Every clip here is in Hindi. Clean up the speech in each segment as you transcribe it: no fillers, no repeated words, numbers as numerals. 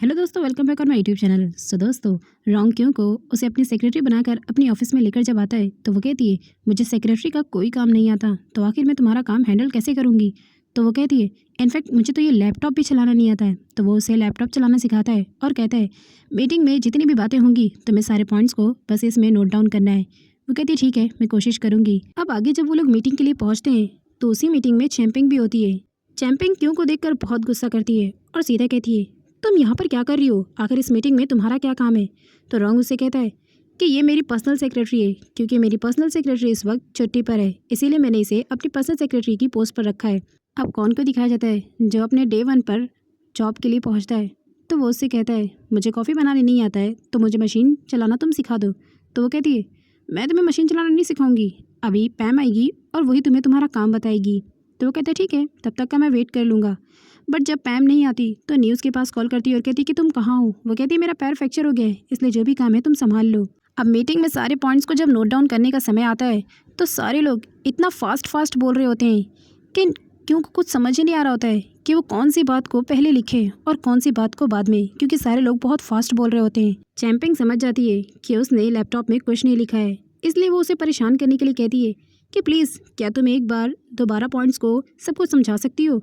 हेलो दोस्तों, welcome back on my YouTube channel. So दोस्तों, रॉन्ग क्यों को उसे अपनी सेक्रेटरी बनाकर अपनी ऑफिस में लेकर जब आता है तो वो कहती है मुझे सेक्रेटरी का कोई काम नहीं आता, तो आखिर मैं तुम्हारा काम हैंडल कैसे करूँगी। तो वो कहती है इनफैक्ट मुझे तो ये लैपटॉप भी चलाना नहीं आता है। तो वो उसे लैपटॉप चलाना सिखाता है और कहता है मीटिंग में जितनी भी बातें होंगी तो मैं सारे पॉइंट्स को बस इसमें नोट डाउन करना है। वो कहती है ठीक है, मैं कोशिश करूँगी। अब आगे जब वो लोग मीटिंग के लिए पहुँचते हैं तो उसी मीटिंग में चैंपिंग भी होती है। चैंपिंग क्यों को देखकर बहुत गुस्सा करती है और सीधा कहती है तुम यहाँ पर क्या कर रही हो, आखिर इस मीटिंग में तुम्हारा क्या काम है। तो रॉन्ग उसे कहता है कि ये मेरी पर्सनल सेक्रेटरी है, क्योंकि मेरी पर्सनल सेक्रेटरी इस वक्त छुट्टी पर है, इसीलिए मैंने इसे अपनी पर्सनल सेक्रेटरी की पोस्ट पर रखा है। अब कौन को दिखाया जाता है जो अपने डे 1 पर जॉब के लिए पहुँचता है। तो वो उससे कहता है मुझे कॉफ़ी बनाने नहीं आता है, तो मुझे मशीन चलाना तुम सिखा दो। तो वो कहती है मैं तुम्हें मशीन चलाना नहीं सिखाऊंगी, अभी पैम आएगी और वही तुम्हें तुम्हारा काम बताएगी। तो वो कहता है ठीक है, तब तक का मैं वेट कर लूँगा। बट जब पैम नहीं आती तो न्यूज़ के पास कॉल करती है और कहती है कि तुम कहाँ हो। वो कहती है मेरा पैर फ्रैक्चर हो गया है, इसलिए जो भी काम है तुम संभाल लो। अब मीटिंग में सारे पॉइंट्स को जब नोट डाउन करने का समय आता है तो सारे लोग इतना फास्ट बोल रहे होते हैं कि क्यों कुछ समझ ही नहीं आ रहा होता है कि वो कौन सी बात को पहले लिखे और कौन सी बात को बाद में, क्योंकि सारे लोग बहुत फास्ट बोल रहे होते हैं। चैंपिंग समझ जाती है कि उसने लैपटॉप में कुछ नहीं लिखा है, इसलिए वो उसे परेशान करने के लिए कहती है कि प्लीज़ क्या तुम एक बार दोबारा पॉइंट्स को सबको समझा सकती हो।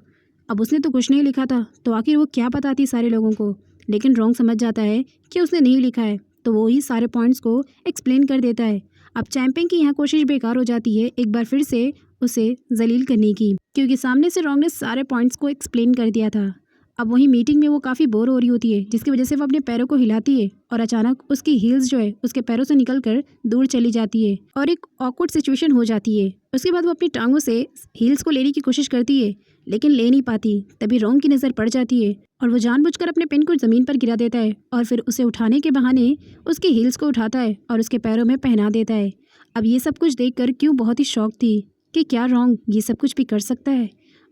अब उसने तो कुछ नहीं लिखा था, तो आखिर वो क्या बताती सारे लोगों को। लेकिन रॉन्ग समझ जाता है कि उसने नहीं लिखा है, तो वो ही सारे पॉइंट्स को एक्सप्लेन कर देता है। अब चैंपियन की यहाँ कोशिश बेकार हो जाती है एक बार फिर से उसे जलील करने की, क्योंकि सामने से रॉन्ग ने सारे पॉइंट्स को एक्सप्लेन कर दिया था। अब वही मीटिंग में वो काफ़ी बोर हो रही होती है, जिसकी वजह से वो अपने पैरों को हिलाती है और अचानक उसकी हील्स जो है उसके पैरों से निकलकर दूर चली जाती है और एक ऑकवर्ड सिचुएशन हो जाती है। उसके बाद वो अपनी टांगों से हील्स को लेने की कोशिश करती है लेकिन ले नहीं पाती। तभी रॉन्ग की नज़र पड़ जाती है और वो जानबूझकर अपने पेन को ज़मीन पर गिरा देता है और फिर उसे उठाने के बहाने उसकी हील्स को उठाता है और उसके पैरों में पहना देता है। अब ये सब कुछ देखकर क्यों बहुत ही शौक थी कि क्या रॉन्ग ये सब कुछ भी कर सकता है।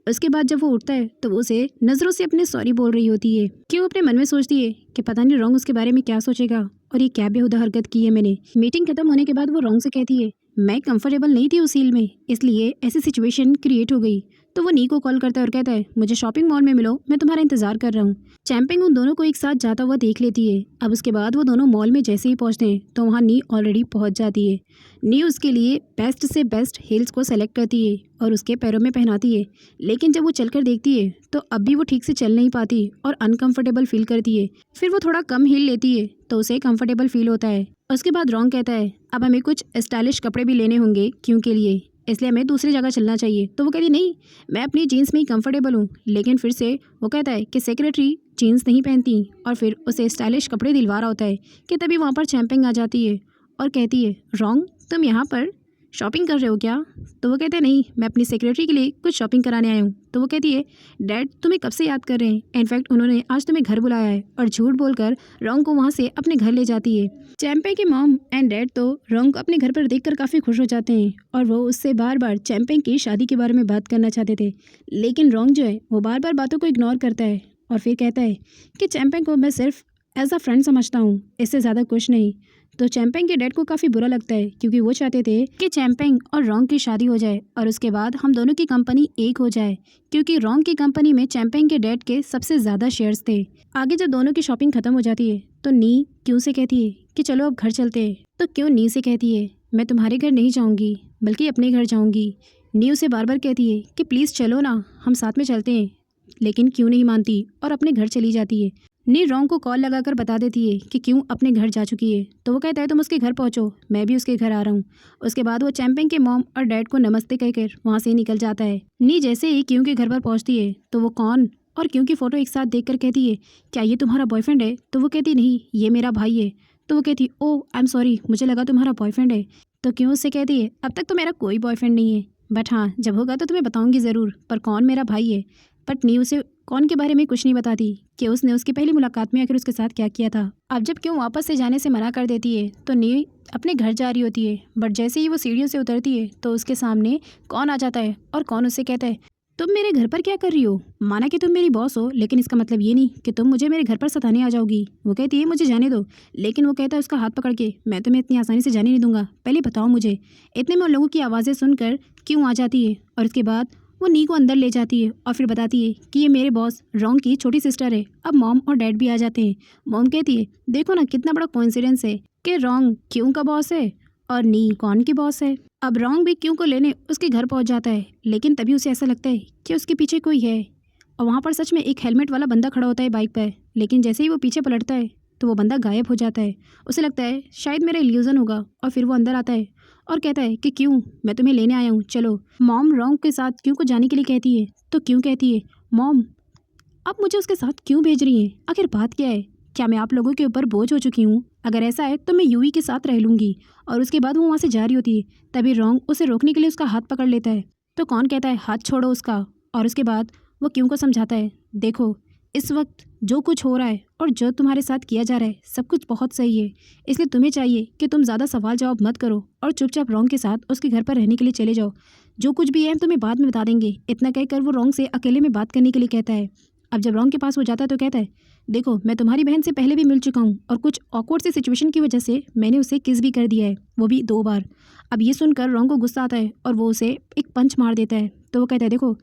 उसके बाद जब वो उठता है तो वो उसे नज़रों से अपने सॉरी बोल रही होती है। क्यों अपने मन में सोचती है कि पता नहीं रॉन्ग उसके बारे में क्या सोचेगा और ये क्या बेहुदा हरकत की है मैंने। मीटिंग खत्म होने के बाद वो रॉन्ग से कहती है मैं कंफर्टेबल नहीं थी उस हील में, इसलिए ऐसी सिचुएशन क्रिएट हो गई। तो वो नी को कॉल करता है और कहता है मुझे शॉपिंग मॉल में मिलो, मैं तुम्हारा इंतजार कर रहा हूँ। चैंपिंग उन दोनों को एक साथ जाता हुआ देख लेती है। अब उसके बाद वो दोनों मॉल में जैसे ही पहुँचते हैं तो वहाँ नी ऑलरेडी पहुँच जाती है। नी उसके लिए बेस्ट से बेस्ट हील्स को सेलेक्ट करती है और उसके पैरों में पहनाती है, लेकिन जब वो चलकर देखती है तो अब भी वो ठीक से चल नहीं पाती और अनकंफर्टेबल फील करती है। फिर वो थोड़ा कम हील लेती है तो उसे कंफर्टेबल फील होता है। उसके बाद रॉन्ग कहता है अब हमें कुछ स्टाइलिश कपड़े भी लेने होंगे क्यों के लिए, इसलिए हमें दूसरी जगह चलना चाहिए। तो वो कहती नहीं, मैं अपनी जीन्स में ही कंफर्टेबल हूँ। लेकिन फिर से वो कहता है कि सेक्रेटरी जीन्स नहीं पहनती और फिर उसे स्टाइलिश कपड़े दिलवा रहा होता है कि तभी वहाँ पर चैंपिंग आ जाती है और कहती है रॉन्ग तुम यहाँ पर शॉपिंग कर रहे हो क्या। तो वो कहते हैं नहीं, मैं अपनी सेक्रेटरी के लिए कुछ शॉपिंग कराने आया हूँ। तो वो कहती है डैड तुम्हें कब से याद कर रहे हैं, इनफैक्ट उन्होंने आज तुम्हें घर बुलाया है। और झूठ बोलकर रॉन्ग को वहाँ से अपने घर ले जाती है। चैंपे के मॉम एंड डैड तो रॉन्ग को अपने घर पर देखकर काफ़ी खुश हो जाते हैं और वो उससे बार बार चैंपिंग की शादी के बारे में बात करना चाहते थे, लेकिन रॉन्ग जो है वो बार बार बातों को इग्नोर करता है और फिर कहता है कि चैंपिंग को मैं सिर्फ एज अ फ्रेंड समझता हूँ, इससे ज़्यादा कुछ नहीं। तो चैंपिंग के डैड को काफ़ी बुरा लगता है, क्योंकि वो चाहते थे कि चैंपिंग और रॉन्ग की शादी हो जाए और उसके बाद हम दोनों की कंपनी एक हो जाए, क्योंकि रॉन्ग की कंपनी में चैंपिंग के डैड के सबसे ज़्यादा शेयर्स थे। आगे जब दोनों की शॉपिंग खत्म हो जाती है तो नी क्यों से कहती है कि चलो अब घर चलते हैं। तो क्यों नी से कहती है मैं तुम्हारे घर नहीं जाऊँगी बल्कि अपने घर जाऊँगी। नी उसे बार बार कहती है कि प्लीज़ चलो ना, हम साथ में चलते हैं, लेकिन क्यों नहीं मानती और अपने घर चली जाती है। नी रॉन्ग को कॉल लगाकर बता देती है कि क्यों अपने घर जा चुकी है। तो वो कहता है तुम उसके घर पहुंचो, मैं भी उसके घर आ रहा हूँ। उसके बाद वो चैंपिंग के मॉम और डैड को नमस्ते कहकर वहाँ से निकल जाता है। नी जैसे ही क्यों के घर पर पहुँचती है तो वो कौन और क्यों की फ़ोटो एक साथ देखकर कहती है क्या ये तुम्हारा बॉयफ्रेंड है। तो वो कहती नहीं, ये मेरा भाई है। तो वो कहती ओह आई एम सॉरी, मुझे लगा तुम्हारा बॉयफ्रेंड है। तो क्यों उससे कहती है अब तक तो मेरा कोई बॉयफ्रेंड नहीं है, बट हाँ जब होगा तो तुम्हें बताऊँगी ज़रूर, पर कौन मेरा भाई है। बट नी उसे कौन के बारे में कुछ नहीं बताती कि उसने उसकी पहली मुलाकात में आखिर उसके साथ क्या किया था। अब जब क्यों वापस से जाने से मना कर देती है तो नी अपने घर जा रही होती है, बट जैसे ही वो सीढ़ियों से उतरती है तो उसके सामने कौन आ जाता है और कौन उससे कहता है तुम मेरे घर पर क्या कर रही हो। माना कि तुम मेरी बॉस हो, लेकिन इसका मतलब ये नहीं कि तुम मुझे मेरे घर पर सताने आ जाओगी। वो कहती है मुझे जाने दो, लेकिन वो कहता है उसका हाथ पकड़ के मैं तुम्हें इतनी आसानी से जाने नहीं दूंगा, पहले बताओ मुझे। इतने में उन लोगों की आवाज़ें सुनकर क्यों आ जाती है और इसके बाद वो नी को अंदर ले जाती है और फिर बताती है कि ये मेरे बॉस रॉन्ग की छोटी सिस्टर है। अब मॉम और डैड भी आ जाते हैं। मॉम कहती है देखो ना कितना बड़ा कोइंसिडेंस है कि रॉन्ग क्यों का बॉस है और नी कौन की बॉस है। अब रॉन्ग भी क्यों को लेने उसके घर पहुंच जाता है, लेकिन तभी उसे ऐसा लगता है कि उसके पीछे कोई है और वहाँ पर सच में एक हेलमेट वाला बंदा खड़ा होता है बाइक पर। लेकिन जैसे ही वो पीछे पलटता है तो वो बंदा गायब हो जाता है। उसे लगता है शायद मेरा इल्यूजन होगा और फिर वो अंदर आता है और कहता है कि क्यों, मैं तुम्हें लेने आया हूँ, चलो। मॉम रॉन्ग के साथ क्यों को जाने के लिए कहती है तो क्यों कहती है मॉम आप मुझे उसके साथ क्यों भेज रही हैं, आखिर बात क्या है, क्या मैं आप लोगों के ऊपर बोझ हो चुकी हूँ? अगर ऐसा है तो मैं यूई के साथ रह लूँगी। और उसके बाद वो वहाँ से जा रही होती है, तभी रॉन्ग उसे रोकने के लिए उसका हाथ पकड़ लेता है। तो कौन कहता है हाथ छोड़ो उसका। और उसके बाद वो क्यों को समझाता है देखो इस वक्त जो कुछ हो रहा है और जो तुम्हारे साथ किया जा रहा है सब कुछ बहुत सही है, इसलिए तुम्हें चाहिए कि तुम ज़्यादा सवाल जवाब मत करो और चुपचाप रॉन्ग के साथ उसके घर पर रहने के लिए चले जाओ। जो कुछ भी है हम तुम्हें बाद में बता देंगे। इतना कहकर वो रॉन्ग से अकेले में बात करने के लिए कहता है। अब जब रॉन्ग के पास वो जाता है तो कहता है देखो मैं तुम्हारी बहन से पहले भी मिल चुका हूँ और कुछ ऑकवर्ड सी सिचुएशन की वजह से मैंने उसे किस भी कर दिया है, वो भी 2 बार। अब ये सुनकर रॉन्ग को गुस्सा आता है और वो उसे एक पंच मार देता है। तो वो कहता है देखो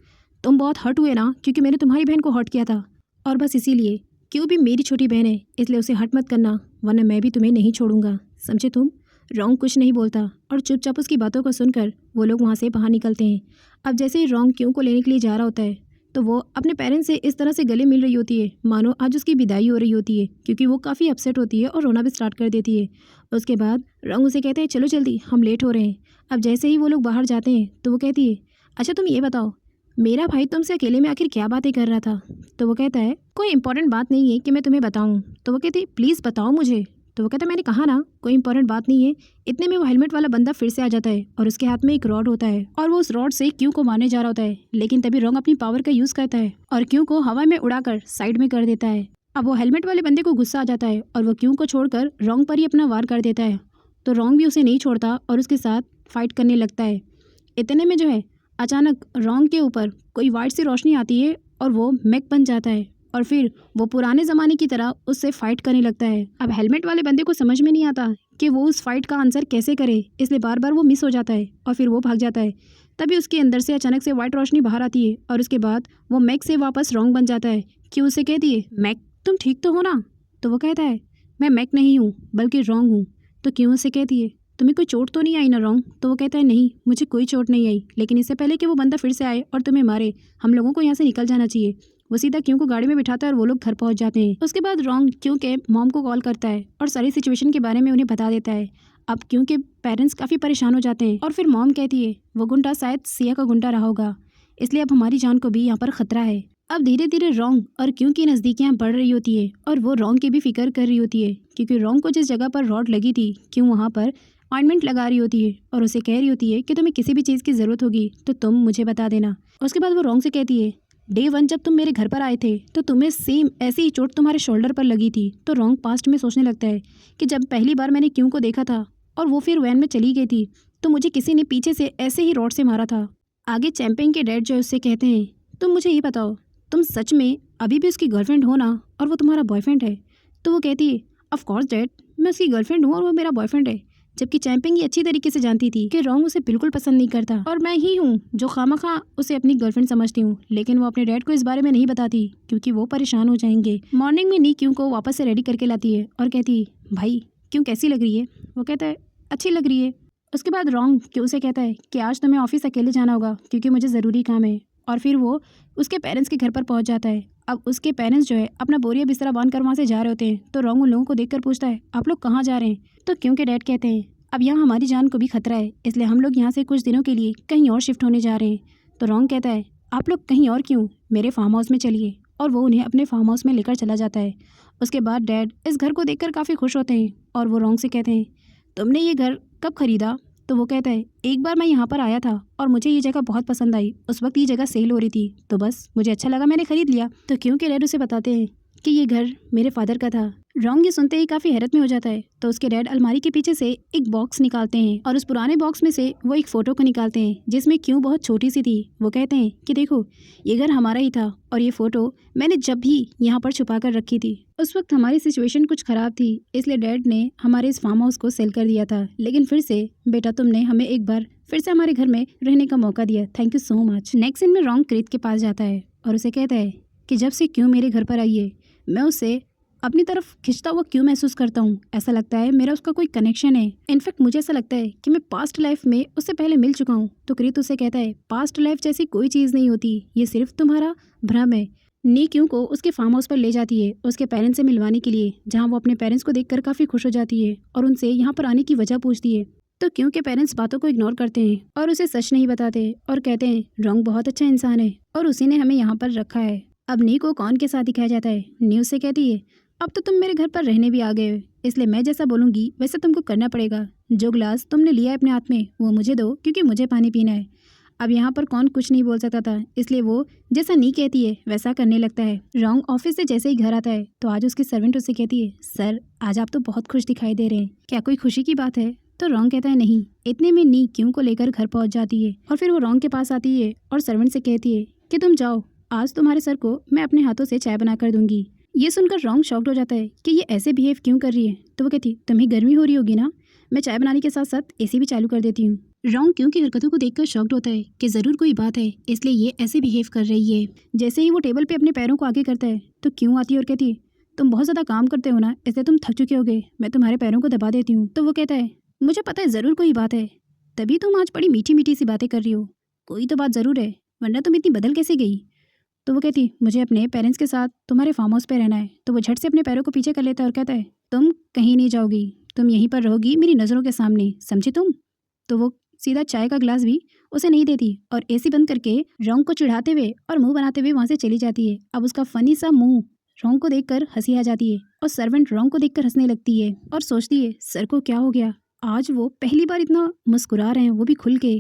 तुम बहुत हर्ट हुए ना क्योंकि मैंने तुम्हारी बहन को हर्ट किया था, और बस इसीलिए क्यों भी मेरी छोटी बहन है इसलिए उसे हर्ट मत करना वरना मैं भी तुम्हें नहीं छोड़ूंगा, समझे तुम। रॉन्ग कुछ नहीं बोलता और चुपचाप उसकी बातों को सुनकर वो लोग वहाँ से बाहर निकलते हैं। अब जैसे ही रॉन्ग क्यों को लेने के लिए जा रहा होता है तो वो अपने पेरेंट्स से इस तरह से गले मिल रही होती है मानो आज उसकी विदाई हो रही होती है, क्योंकि वो काफ़ी अपसेट होती है और रोना भी स्टार्ट कर देती है। उसके बाद रॉन्ग उसे कहते हैं चलो जल्दी हम लेट हो रहे हैं। अब जैसे ही वो लोग बाहर जाते हैं तो वो कहती है अच्छा तुम ये बताओ मेरा भाई तुमसे अकेले में आखिर क्या बातें कर रहा था। तो वो कहता है कोई इंपॉर्टेंट बात नहीं है कि मैं तुम्हें बताऊं। तो वो कहती है प्लीज़ बताओ मुझे। तो वो कहता है मैंने कहा ना कोई इंपॉर्टेंट बात नहीं है। इतने में वो हेलमेट वाला बंदा फिर से आ जाता है और उसके हाथ में एक रॉड होता है और वो उस रॉड से क्यों को मारने जा रहा होता है, लेकिन तभी रॉन्ग अपनी पावर का यूज़ करता है और क्यों को हवा में उड़ाकर साइड में कर देता है। अब वो हेलमेट वाले बंदे को गुस्सा आ जाता है और वो क्यों को छोड़कर रॉन्ग पर ही अपना वार कर देता है। तो रॉन्ग भी उसे नहीं छोड़ता और उसके साथ फाइट करने लगता है। इतने में जो है अचानक रॉन्ग के ऊपर कोई वाइट सी रोशनी आती है और वो मैक बन जाता है और फिर वो पुराने ज़माने की तरह उससे फाइट करने लगता है। अब हेलमेट वाले बंदे को समझ में नहीं आता कि वो उस फाइट का आंसर कैसे करे, इसलिए बार बार वो मिस हो जाता है और फिर वो भाग जाता है। तभी उसके अंदर से अचानक से वाइट रोशनी बाहर आती है और उसके बाद वो मैक से वापस रॉन्ग बन जाता है। क्यों उसे कहती है मैक तुम ठीक तो हो ना। तो वो कहता है मैं मैक नहीं हूँ बल्कि रॉन्ग हूँ। तो क्यों उसे कहती है तुम्हें कोई चोट तो नहीं आई ना रॉन्ग। तो वो कहता है नहीं मुझे कोई चोट नहीं आई, लेकिन इससे पहले कि वो बंदा फिर से आए और तुम्हें मारे हम लोगों को यहाँ से निकल जाना चाहिए। वो सीधा क्यों को गाड़ी में बिठाता है और वो लोग घर पहुँच जाते हैं। उसके बाद रॉन्ग क्यों के मॉम को कॉल करता है और सारी सिचुएशन के बारे में उन्हें बता देता है। अब क्यों के पेरेंट्स काफ़ी परेशान हो जाते हैं और फिर मॉम कहती है वो गुंडा शायद सिया का गुंडा रहा होगा, इसलिए अब हमारी जान को भी यहाँ पर खतरा है। अब धीरे धीरे रॉन्ग और क्यों की नज़दीकियाँ बढ़ रही होती है और वो रॉन्ग की भी फिक्र कर रही होती है, क्योंकि रॉन्ग को जिस जगह पर रॉड लगी थी क्यों वहाँ पर ऑइंटमेंट लगा रही होती है और उसे कह रही होती है कि तुम्हें किसी भी चीज़ की ज़रूरत होगी तो तुम मुझे बता देना। उसके बाद वो रॉन्ग से कहती है डे 1 जब तुम मेरे घर पर आए थे तो तुम्हें सेम ऐसी ही चोट तुम्हारे शोल्डर पर लगी थी। तो रॉन्ग पास्ट में सोचने लगता है कि जब पहली बार मैंने क्यों को देखा था और वो फिर वैन में चली गई थी तो मुझे किसी ने पीछे से ऐसे ही रॉड से मारा था। आगे चैंपियन के डैड जो है उससे कहते हैं तुम मुझे ये बताओ तुम सच में अभी भी उसकी गर्लफ्रेंड हो ना और वो तुम्हारा बॉयफ्रेंड है। तो वो कहती है ऑफ कोर्स डैड मैं उसकी गर्लफ्रेंड हूँ और वो मेरा बॉयफ्रेंड है। जबकि चैंपियन ये अच्छी तरीके से जानती थी कि रॉन्ग उसे बिल्कुल पसंद नहीं करता और मैं ही हूँ जो खामखा उसे अपनी गर्लफ्रेंड समझती हूँ, लेकिन वो अपने डैड को इस बारे में नहीं बताती क्योंकि वो परेशान हो जाएंगे। मॉर्निंग में नी क्यों को वापस से रेडी करके लाती है और कहती है भाई क्यों कैसी लग रही है। वो कहता है अच्छी लग रही है। उसके बाद रॉन्ग क्यों से कहता है कि आज तुम्हें ऑफिस अकेले जाना होगा क्योंकि मुझे ज़रूरी काम है, और फिर वो उसके पेरेंट्स के घर पर पहुंच जाता है। अब उसके पेरेंट्स जो है अपना बोरिया बिस्तरा बांध कर वहाँ से जा रहे होते हैं तो रॉन्ग उन लोगों को देखकर पूछता है आप लोग कहाँ जा रहे हैं। तो क्योंकि डैड कहते हैं अब यहाँ हमारी जान को भी खतरा है इसलिए हम लोग यहाँ से कुछ दिनों के लिए कहीं और शिफ्ट होने जा रहे हैं। तो रॉन्ग कहता है आप लोग कहीं और क्यों, मेरे फार्म हाउस में चलिए, और वो उन्हें अपने फार्म हाउस में लेकर चला जाता है। उसके बाद डैड इस घर को देखकर काफ़ी खुश होते हैं और वो रॉन्ग से कहते हैं तुमने ये घर कब खरीदा। तो वो कहता है एक बार मैं यहाँ पर आया था और मुझे ये जगह बहुत पसंद आई, उस वक्त ये जगह सेल हो रही थी तो बस मुझे अच्छा लगा मैंने खरीद लिया। तो क्योंकि डैड उसे बताते हैं कि ये घर मेरे फादर का था। रॉन्ग ये सुनते ही काफ़ी हैरत में हो जाता है। तो उसके डैड अलमारी के पीछे से एक बॉक्स निकालते हैं और उस पुराने बॉक्स में से वो एक फ़ोटो को निकालते हैं जिसमें क्यों बहुत छोटी सी थी। वो कहते हैं कि देखो ये घर हमारा ही था और ये फ़ोटो मैंने जब भी यहाँ पर छुपा कर रखी थी। उस वक्त हमारी सिचुएशन कुछ ख़राब थी इसलिए डैड ने हमारे इस फार्म हाउस को सेल कर दिया था, लेकिन फिर से बेटा तुमने हमें एक बार फिर से हमारे घर में रहने का मौका दिया, thank you so much. Next scene में रॉन्ग क्रीत के पास जाता है और उसे कहता है कि जब से क्यों मेरे घर पर आई है, मैं उसे अपनी तरफ खिंचता हुआ क्यों महसूस करता हूँ। ऐसा लगता है मेरा उसका कोई कनेक्शन है। इनफैक्ट मुझे ऐसा लगता है कि मैं पास्ट लाइफ में उससे पहले मिल चुका हूँ। तो क्रीत उसे कहता है पास्ट लाइफ जैसी कोई चीज़ नहीं होती, ये सिर्फ तुम्हारा भ्रम है। नी क्यों को उसके फार्म हाउस पर ले जाती है उसके पेरेंट्स से मिलवाने के लिए, जहाँ वो अपने पेरेंट्स को देखकर काफ़ी खुश हो जाती है और उनसे यहाँ पर आने की वजह पूछती है। तो क्यों के पेरेंट्स बातों को इग्नोर करते हैं और उसे सच नहीं बताते और कहते हैं रॉन्ग बहुत अच्छा इंसान है और उसी ने हमें यहाँ पर रखा है। अब नी को कौन के साथ दिखाया जाता है। नी उससे कहती है अब तो तुम मेरे घर पर रहने भी आ गए हो, इसलिए मैं जैसा बोलूँगी वैसे तुमको करना पड़ेगा। जो गिलास तुमने लिया है अपने हाथ में वो मुझे दो, क्योंकि मुझे पानी पीना है। अब यहाँ पर कौन कुछ नहीं बोल सकता था, इसलिए वो जैसा नी कहती है वैसा करने लगता है। रॉन्ग ऑफिस से जैसे ही घर आता है तो आज उसकी सर्वेंट उसे कहती है सर आज आप तो बहुत खुश दिखाई दे रहे हैं, क्या कोई खुशी की बात है। तो रॉन्ग कहता है नहीं। इतने में नी क्यों को लेकर घर पहुंच जाती है और फिर वो रॉन्ग के पास आती है और सर्वेंट से कहती है कि तुम जाओ, आज तुम्हारे सर को मैं अपने हाथों से चाय बना कर दूंगी। ये सुनकर रॉन्ग शॉक्ड हो जाता है कि ये ऐसे बिहेव क्यों कर रही है। तो वो कहती तुम्हें गर्मी हो रही होगी ना, मैं चाय बनाने के साथ साथ एसी भी चालू कर देती हूँ। रॉन्ग क्यों की हरकतों को देखकर शॉक्ड होता है कि ज़रूर कोई बात है, इसलिए ये ऐसे बिहेव कर रही है। जैसे ही वो टेबल पे अपने पैरों को आगे करता है तो क्यों आती है और कहती है तुम बहुत ज़्यादा काम करते हो ना, इसलिए तुम थक चुके होगे, मैं तुम्हारे पैरों को दबा देती हूँ। तो वो कहता है मुझे पता है ज़रूर कोई बात है, तभी तुम आज बड़ी मीठी मीठी सी बातें कर रही हो, कोई तो बात ज़रूर है, वरना तुम इतनी बदल कैसे गई। तो वो कहती मुझे अपने पेरेंट्स के साथ तुम्हारे फार्म हाउस पे रहना है। तो वो झट से अपने पैरों को पीछे कर लेता है और कहता है तुम कहीं नहीं जाओगी, तुम यहीं पर रहोगी मेरी नज़रों के सामने, समझी तुम। तो वो सीधा चाय का ग्लास भी उसे नहीं देती और एसी बंद करके रॉन्ग को चिढ़ाते हुए और मुंह बनाते हुए वहाँ से चली जाती है। अब उसका फनी सा मुंह रॉन्ग को देखकर हंसी आ जाती है और सर्वेंट रॉन्ग को देखकर हंसने लगती है और सोचती है सर को क्या हो गया, आज वो पहली बार इतना मुस्कुरा रहे हैं, वो भी खुल के।